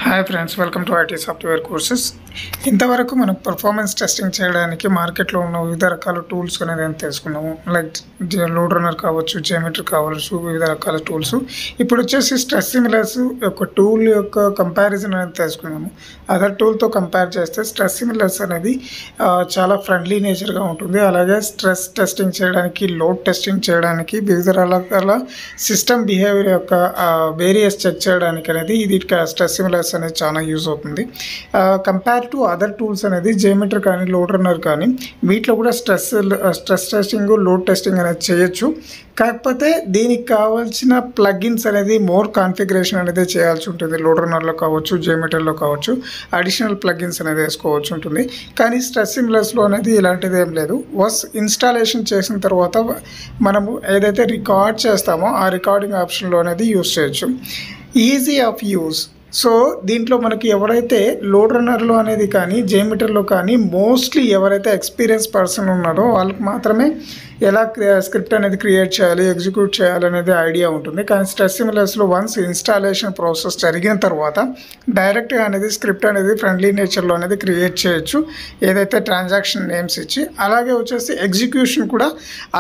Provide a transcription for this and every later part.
Hi friends, welcome to IT software courses. ఇంతవరకు మనం performance testing చేయడానికి మార్కెట్లో ఉన్న వివిధ రకాల టూల్స్ అనేది తెలుసుకున్నాము. లైక్ లోడ్ రన్నర్ కావచ్చు, జియోమెట్రీ కావచ్చు, వివిధ రకాల టూల్స్. ఇప్పుడు వచ్చేసి స్ట్రెస్ సిమ్యులర్స్ యొక్క టూల్ యొక్క కంపారిజన్ అనేది తెలుసుకున్నాము. అదర్ టూల్తో కంపేర్ చేస్తే స్ట్రెస్ సిమ్యులర్స్ అనేది చాలా ఫ్రెండ్లీ నేచర్గా ఉంటుంది. అలాగే స్ట్రెస్ టెస్టింగ్ చేయడానికి, లోడ్ టెస్టింగ్ చేయడానికి, వివిధ రకాల సిస్టమ్ బిహేవియర్ యొక్క వేరియస్ చెక్ చేయడానికి అనేది ఇది స్ట్రెస్ సిమ్యులర్స్ అనేది చాలా యూజ్ అవుతుంది. కంపేర్ టు అదర్ టూల్స్ అనేది జియోమెట్రీ కానీ, లోడ్ రన్నర్ కానీ వీటిలో కూడా స్ట్రెస్ టెస్టింగ్, లోడ్ టెస్టింగ్ అనేది చేయొచ్చు. కాకపోతే దీనికి కావాల్సిన ప్లగిన్స్ అనేది మోర్ కాన్ఫిగరేషన్ అనేది చేయాల్సి ఉంటుంది. లోడ్ రన్నర్లో కావచ్చు, జియోమెట్రీలో కావచ్చు, అడిషనల్ ప్లగిన్స్ అనేది వేసుకోవాల్సి ఉంటుంది. కానీ స్ట్రెస్ సిమ్యులర్స్లో అనేది ఇలాంటిది ఏం లేదు. ఇన్స్టాలేషన్ చేసిన తర్వాత మనము ఏదైతే రికార్డ్ చేస్తామో ఆ రికార్డింగ్ ఆప్షన్లో అనేది యూజ్ చేయొచ్చు. Easy of use. సో దీంట్లో మనకి ఎవరైతే లోడ్ రన్నర్లో అనేది కానీ, జియోమెట్రీలో కానీ మోస్ట్లీ ఎవరైతే ఎక్స్పీరియన్స్ పర్సన్ ఉన్నారో వాళ్ళకి మాత్రమే ఎలా స్క్రిప్ట్ అనేది క్రియేట్ చేయాలి, ఎగ్జిక్యూట్ చేయాలి అనేది ఐడియా ఉంటుంది. కానీ స్ట్రెస్ సిమ్యులర్స్లో వన్స్ ఇన్స్టాలేషన్ ప్రాసెస్ జరిగిన తర్వాత డైరెక్ట్గా అనేది స్క్రిప్ట్ అనేది ఫ్రెండ్లీ నేచర్లో అనేది క్రియేట్ చేయొచ్చు, ఏదైతే ట్రాన్సాక్షన్ నేమ్స్ ఇచ్చి. అలాగే వచ్చేసి ఎగ్జిక్యూషన్ కూడా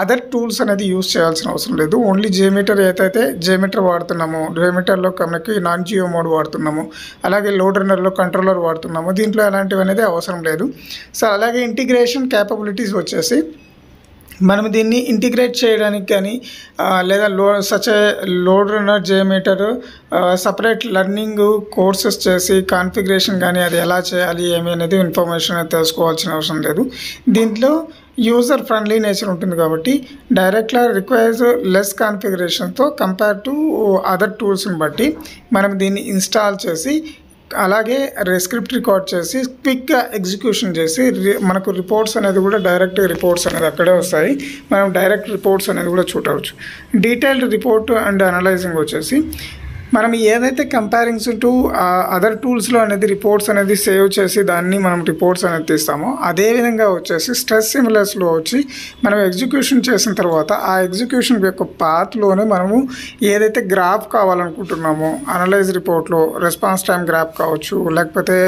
అదర్ టూల్స్ అనేది యూజ్ చేయాల్సిన అవసరం లేదు. ఓన్లీ జియోమెట్రీ ఏదైతే జియోమెట్రీ వాడుతున్నామో, జియోమెట్రీలో మనకి నాన్ జియో మోడ్ వాడుతున్నాము, అలాగే లోడ్ రన్నర్లో కంట్రోలర్ వాడుతున్నాము. దీంట్లో ఎలాంటివి అనేది అవసరం లేదు. సో అలాగే ఇంటిగ్రేషన్ క్యాపబిలిటీస్ వచ్చేసి మనం దీన్ని ఇంటిగ్రేట్ చేయడానికి కానీ, లేదా Lode Runner, geometry separate learning courses చేసి కాన్ఫిగరేషన్ కానీ అది ఎలా చేయాలి ఏమి అనేది ఇన్ఫర్మేషన్ తెలుసుకోవాల్సిన అవసరం లేదు. దీంట్లో యూజర్ ఫ్రెండ్లీ నేచర్ ఉంటుంది కాబట్టి డైరెక్ట్గా రిక్వైర్స్ లెస్ కాన్ఫిగరేషన్తో కంపేర్ టు అదర్ టూల్స్ని బట్టి మనం దీన్ని ఇన్స్టాల్ చేసి, అలాగే స్క్రిప్ట్ రికార్డ్ చేసి, క్విక్గా ఎగ్జిక్యూషన్ చేసి మనకు రిపోర్ట్స్ అనేది కూడా డైరెక్ట్ రిపోర్ట్స్ అనేది అక్కడే వస్తాయి. మనం డైరెక్ట్ రిపోర్ట్స్ అనేది కూడా చూడవచ్చు. డీటెయిల్డ్ రిపోర్ట్ అండ్ అనలైజింగ్ వచ్చేసి మనం ఏదైతే కంపేరింగ్స్ టు అదర్ టూల్స్లో అనేది రిపోర్ట్స్ అనేది సేవ్ చేసి దాన్ని మనం రిపోర్ట్స్ అనేది తీస్తామో, అదేవిధంగా వచ్చేసి స్ట్రెస్ సిమ్యులర్స్లో వచ్చి మనం ఎగ్జిక్యూషన్ చేసిన తర్వాత ఆ ఎగ్జిక్యూషన్ యొక్క పాత్లోనే మనము ఏదైతే గ్రాఫ్ కావాలనుకుంటున్నామో, అనలైజ్ రిపోర్ట్లో రెస్పాన్స్ టైం గ్రాఫ్ కావచ్చు, లేకపోతే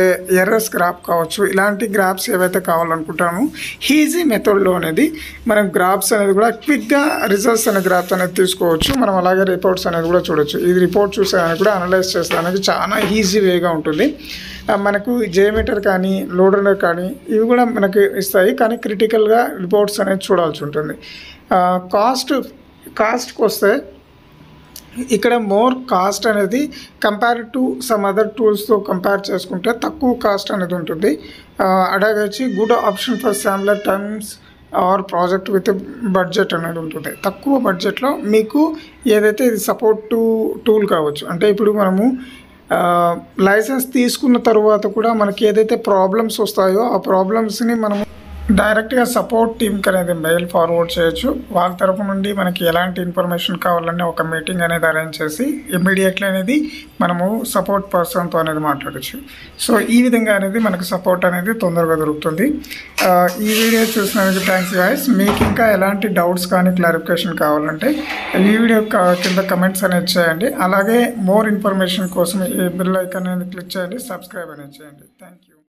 ఎర్రర్స్ గ్రాఫ్ కావచ్చు, ఇలాంటి గ్రాఫ్స్ ఏవైతే కావాలనుకుంటామో ఈజీ మెథడ్లో అనేది మనం గ్రాఫ్స్ అనేది కూడా క్విక్గా రిజల్ట్స్ అనే గ్రాఫ్స్ అనేది తీసుకోవచ్చు. మనం అలాగే రిపోర్ట్స్ అనేది కూడా చూడొచ్చు. ఇది రిపోర్ట్ చూసే కూడా అనలైజ్ చేస్తానికి చాలా ఈజీ వేగా ఉంటుంది. మనకు జియోమెట్రీ కానీ, లోడ్ రన్నర్ కానీ ఇవి కూడా మనకి ఇస్తాయి. కానీ క్రిటికల్గా రిపోర్ట్స్ అనేది చూడాల్సి ఉంటుంది. కాస్ట్కి వస్తే ఇక్కడ మోర్ కాస్ట్ అనేది కంపేర్ టు సమ్ అదర్ టూల్స్తో కంపేర్ చేసుకుంటే తక్కువ కాస్ట్ అనేది ఉంటుంది. అలాగే వచ్చి good option for smaller terms or project with budget అనేది ఉంటుంది. తక్కువ బడ్జెట్లో మీకు ఏదైతే ఇది సపోర్ట్ టూల్ కావచ్చు. అంటే ఇప్పుడు మనము లైసెన్స్ తీసుకున్న తర్వాత కూడా మనకి ఏదైతే ప్రాబ్లమ్స్ వస్తాయో ఆ ప్రాబ్లమ్స్ని మనము డైరెక్ట్గా సపోర్ట్ టీమ్కి అనేది మెయిల్ ఫార్వర్డ్ చేయొచ్చు. వాళ్ళ తరపు నుండి మనకి ఎలాంటి ఇన్ఫర్మేషన్ కావాలనే ఒక మీటింగ్ అనేది అరేంజ్ చేసి ఇమ్మీడియట్లీ అనేది మనము సపోర్ట్ పర్సన్తో అనేది మాట్లాడచ్చు. సో ఈ విధంగా అనేది మనకు సపోర్ట్ అనేది తొందరగా దొరుకుతుంది. ఈ వీడియో చూసినందుకు థ్యాంక్స్ గైస్. మీకు ఇంకా ఎలాంటి డౌట్స్ కానీ క్లారిఫికేషన్ కావాలంటే ఈ వీడియో కింద కమెంట్స్ అనేది చేయండి. అలాగే మోర్ ఇన్ఫర్మేషన్ కోసం ఈ బెల్ ఐకాన్ అనేది క్లిక్ చేయండి, సబ్స్క్రైబ్ అనేది చేయండి. Thank you.